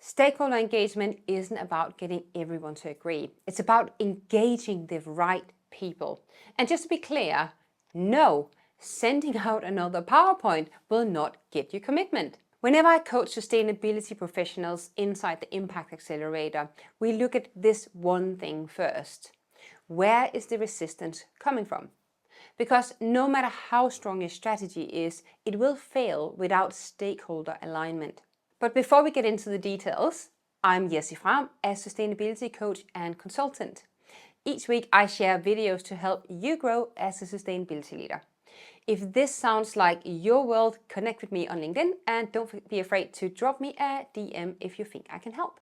Stakeholder engagement isn't about getting everyone to agree. It's about engaging the right people. And just to be clear, no, sending out another PowerPoint will not get you commitment. Whenever I coach sustainability professionals inside the Impact Accelerator, we look at this one thing first. Where is the resistance coming from? Because no matter how strong your strategy is, it will fail without stakeholder alignment. But before we get into the details, I'm Jessie Frahm, a sustainability coach and consultant. Each week I share videos to help you grow as a sustainability leader. If this sounds like your world, connect with me on LinkedIn and don't be afraid to drop me a DM if you think I can help.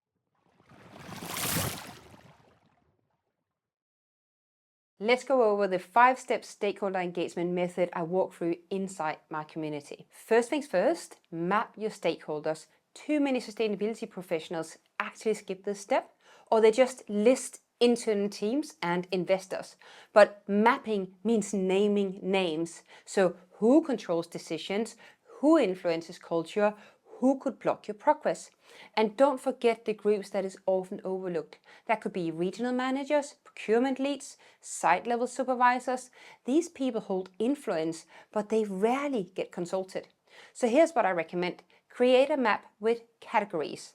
Let's go over the 5-step stakeholder engagement method I walk through inside my community. First things first, map your stakeholders. Too many sustainability professionals actually skip this step, or they just list internal teams and investors. But mapping means naming names. So who controls decisions, who influences culture, who could block your progress? And don't forget the groups that is often overlooked. That could be regional managers, procurement leads, site level supervisors. These people hold influence, but they rarely get consulted. So here's what I recommend. Create a map with categories.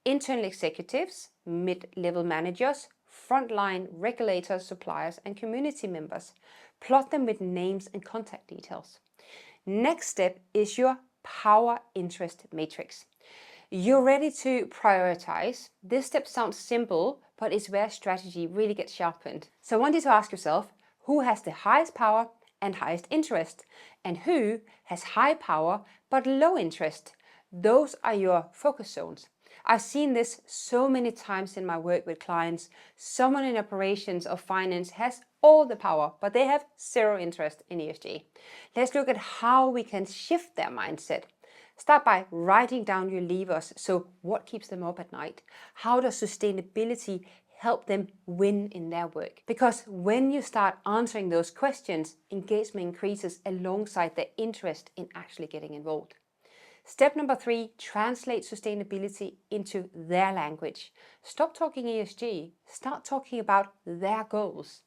Internal executives, mid-level managers, frontline regulators, suppliers, and community members. Plot them with names and contact details. Next step is your power interest matrix. You're ready to prioritize. This step sounds simple, but it's where strategy really gets sharpened. So I want you to ask yourself, who has the highest power and highest interest? And who has high power but low interest? Those are your focus zones. I've seen this so many times in my work with clients. Someone in operations or finance has all the power, but they have zero interest in ESG. Let's look at how we can shift their mindset. Start by writing down your levers. So what keeps them up at night? How does sustainability help them win in their work? Because when you start answering those questions, engagement increases alongside their interest in actually getting involved. Step number 3, translate sustainability into their language. Stop talking ESG, start talking about their goals.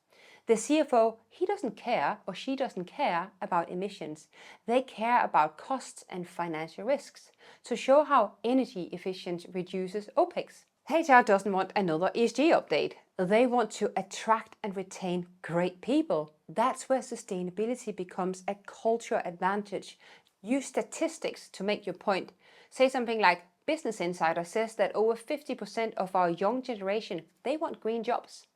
The CFO, he doesn't care or she doesn't care about emissions. They care about costs and financial risks. So show how energy efficient reduces OPEX. HR doesn't want another ESG update. They want to attract and retain great people. That's where sustainability becomes a cultural advantage. Use statistics to make your point. Say something like, Business Insider says that over 50% of our young generation, they want green jobs.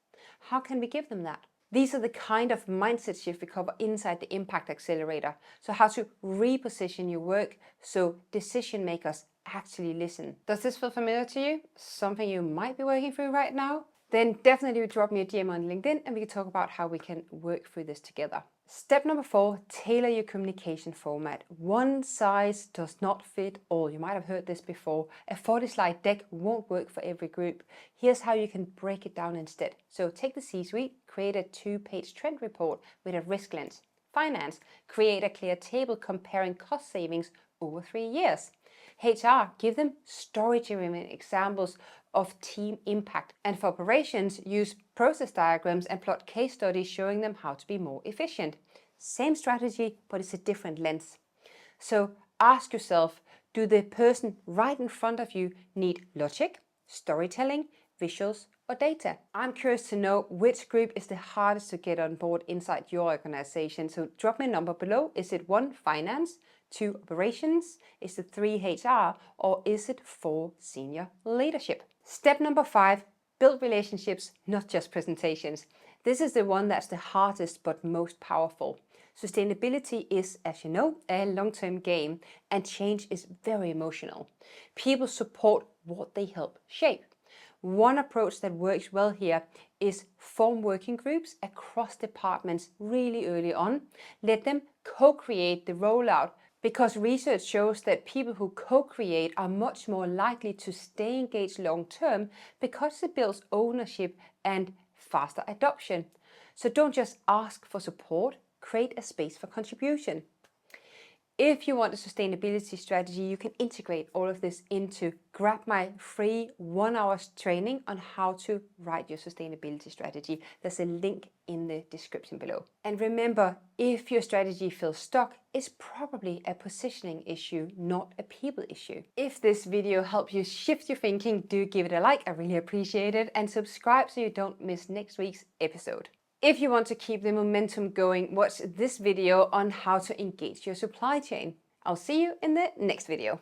How can we give them that? These are the kind of mindset shift we cover inside the Impact Accelerator. So how to reposition your work so decision makers actually listen. Does this feel familiar to you? Something you might be working through right now? Then definitely drop me a DM on LinkedIn and we can talk about how we can work through this together. Step number 4, tailor your communication format. One size does not fit all. You might have heard this before. A 40-slide deck won't work for every group. Here's how you can break it down instead. So take the C-suite, create a 2-page trend report with a risk lens. Finance, create a clear table comparing cost savings over 3 years. HR, give them story-driven examples of team impact. And for operations, use process diagrams and plot case studies showing them how to be more efficient. Same strategy, but it's a different lens. So ask yourself, do the person right in front of you need logic, storytelling, visuals, or data? I'm curious to know which group is the hardest to get on board inside your organization. So drop me a number below. Is it 1, finance? 2, operations? Is it 3, HR? Or is it 4, senior leadership? Step number 5, build relationships, not just presentations. This is the one that's the hardest but most powerful. Sustainability is, as you know, a long-term game, and change is very emotional. People support what they help shape. One approach that works well here is form working groups across departments really early on. Let them co-create the rollout, because research shows that people who co-create are much more likely to stay engaged long-term because it builds ownership and faster adoption. So don't just ask for support, create a space for contribution. If you want a sustainability strategy, you can integrate all of this into grab my free 1-hour training on how to write your sustainability strategy. There's a link in the description below. And remember, if your strategy feels stuck, it's probably a positioning issue, not a people issue. If this video helped you shift your thinking, do give it a like. I really appreciate it. And subscribe so you don't miss next week's episode. If you want to keep the momentum going, watch this video on how to engage your supply chain. I'll see you in the next video.